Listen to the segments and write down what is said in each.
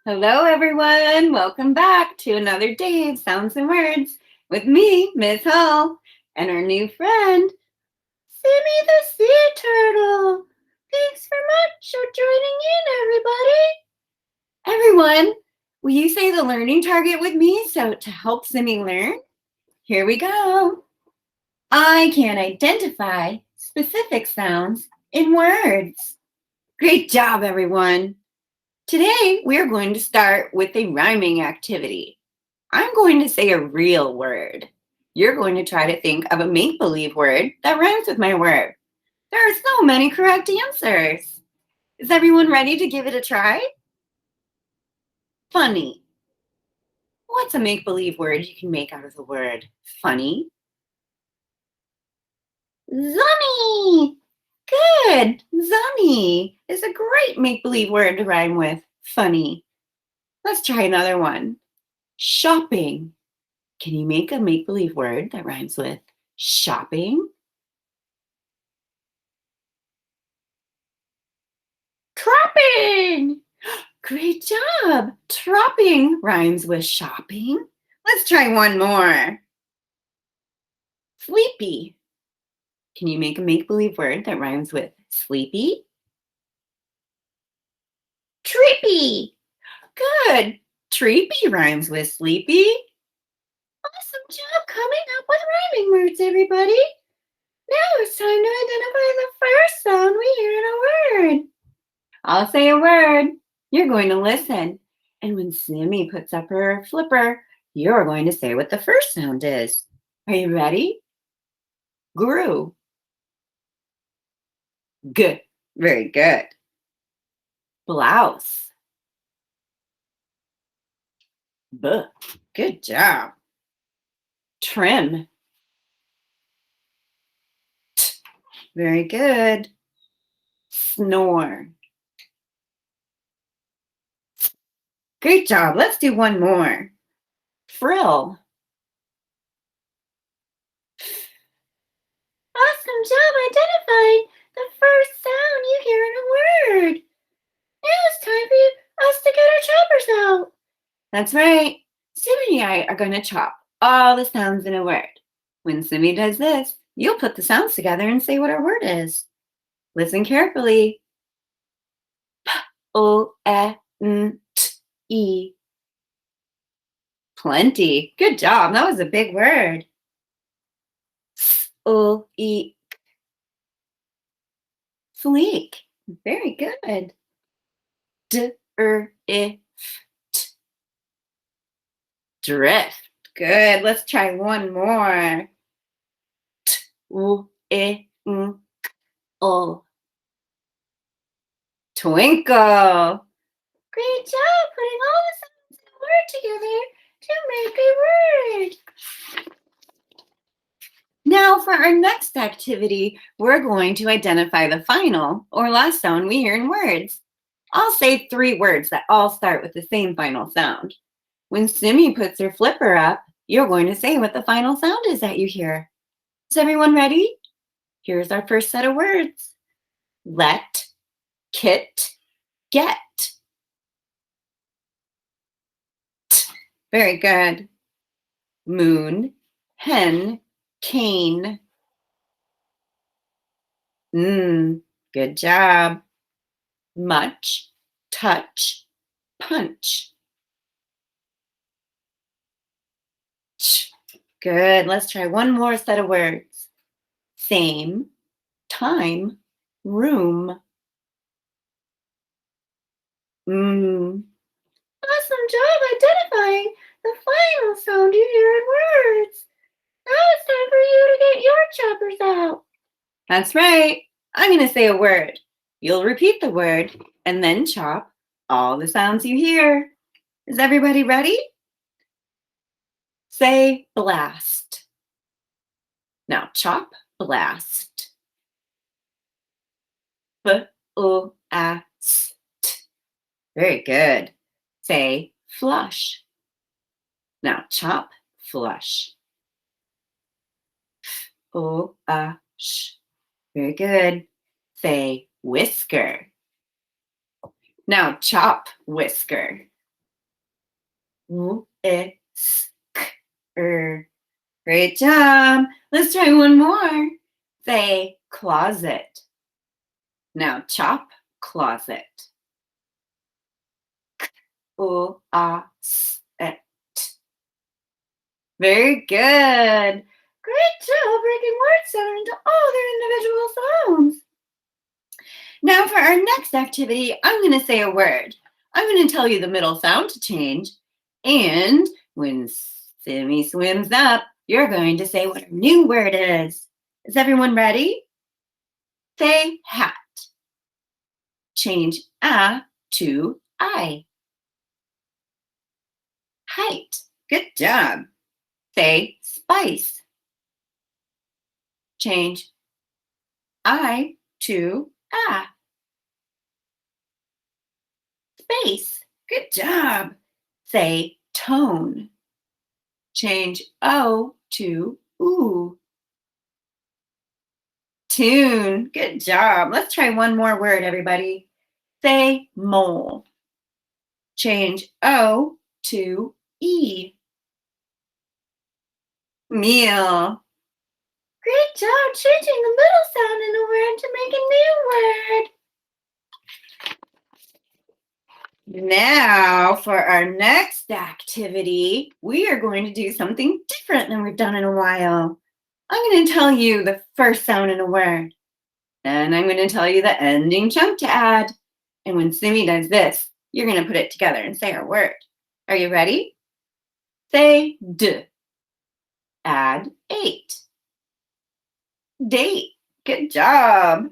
Hello, everyone. Welcome back to another day of Sounds and Words with me, Miss Hall, and our new friend, Simi the Sea Turtle. Thanks for much for joining in, everybody. Everyone, will you say the learning target with me to help Simi learn? Here we go. I can identify specific sounds in words. Great job, everyone. Today, we're going to start with a rhyming activity. I'm going to say a real word. You're going to try to think of a make-believe word that rhymes with my word. There are so many correct answers. Is everyone ready to give it a try? Funny. What's a make-believe word you can make out of the word funny? Zummy. Good. Zummy is a great make-believe word to rhyme with funny. Let's try another one. Shopping. Can you make a make-believe word that rhymes with shopping? Tropping. Great job. Tropping rhymes with shopping. Let's try one more. Sleepy. Can you make a make-believe word that rhymes with sleepy? Treepy. Good. Treepy rhymes with sleepy. Awesome job coming up with rhyming words, everybody. Now it's time to identify the first sound we hear in a word. I'll say a word. You're going to listen. And when Simi puts up her flipper, you're going to say what the first sound is. Are you ready? Grew. Good. Very good. Blouse. Buh. Good job. Trim. Very good. Snore. Great job. Let's do one more. Frill. Awesome job identifying the first sound you hear in a word. Now it's time for us to get our choppers out. That's right. Simi and I are going to chop all the sounds in a word. When Simi does this, you'll put the sounds together and say what our word is. Listen carefully. P-O-N-T-E. Plenty. Good job. That was a big word. S-O-E. Sleek. Very good. D-R-I-F-T. Drift. Good. Let's try one more. T-W-I-N-K-L. Twinkle. Great job putting all the sounds in a word together to make a word. Now for our next activity, we're going to identify the final or last sound we hear in words. I'll say 3 words that all start with the same final sound. When Simi puts her flipper up, you're going to say what the final sound is that you hear. Is everyone ready? Here's our first set of words. Let, kit, get. Very good. Moon, hen, cane. Good job. Much, touch, punch. Good. Let's try one more set of words. Same, time, room. Awesome job identifying the final sound you hear in words. Now it's time for you to get your choppers out. That's right. I'm going to say a word. You'll repeat the word and then chop all the sounds you hear. Is everybody ready? Say blast. Now chop blast. B-O-A-S-T. Very good. Say flush. Now chop flush. F-O-A-S-H. Very good. Say whisker. Now chop whisker. U, I, S, K, R. Great job. Let's try one more. Say closet. Now chop closet. U, A, S, E, T. Very good. Great job breaking words down into all their individual sounds. Now for our next activity, I'm going to say a word. I'm going to tell you the middle sound to change. And when Simi swims up, you're going to say what a new word is. Is everyone ready? Say hat. Change a to I. Height. Good job. Say spice. Change I to a. Space. Good job. Say tone. Change O to oo. Tune. Good job. Let's try one more word, everybody. Say mole. Change O to E. Meal. Great job changing the middle sound in a word to make a new word. Now, for our next activity, we are going to do something different than we've done in a while. I'm going to tell you the first sound in a word. Then I'm going to tell you the ending chunk to add. And when Simi does this, you're going to put it together and say our word. Are you ready? Say D. Add 8. Date. Good job.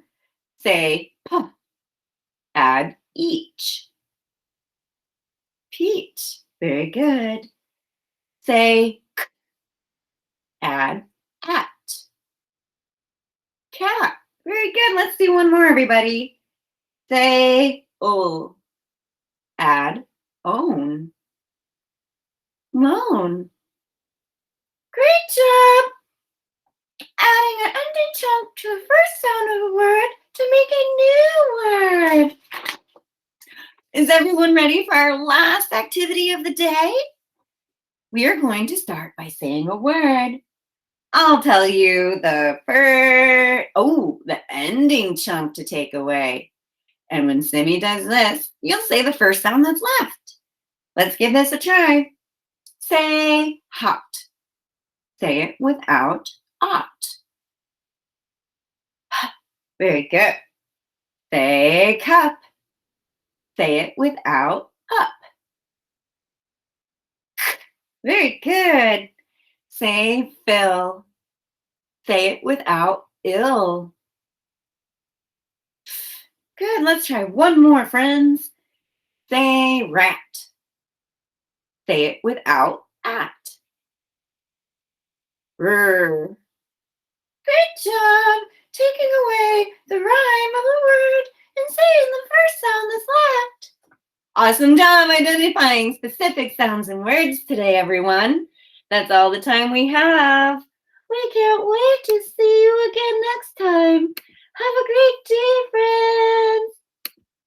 Say P. Add each. Peach. Very good. Say K. Add at. Cat. Very good. Let's do one more, everybody. Say O. Add own. Moan. Great job. Adding an ending chunk to the first sound of a word to make a new word. Is everyone ready for our last activity of the day? We are going to start by saying a word. I'll tell you the ending chunk to take away. And when Simi does this, you'll say the first sound that's left. Let's give this a try. Say hot. Say it without ought. Very good. Say cup. Say it without up. Very good. Say fill. Say it without ill. Good. Let's try one more, friends. Say rat. Say it without at. Rrr. Great job taking away the rhyme of the word and saying the first sound that's left. Awesome job identifying specific sounds and words today, everyone. That's all the time we have. We can't wait to see you again next time. Have a great day, friends.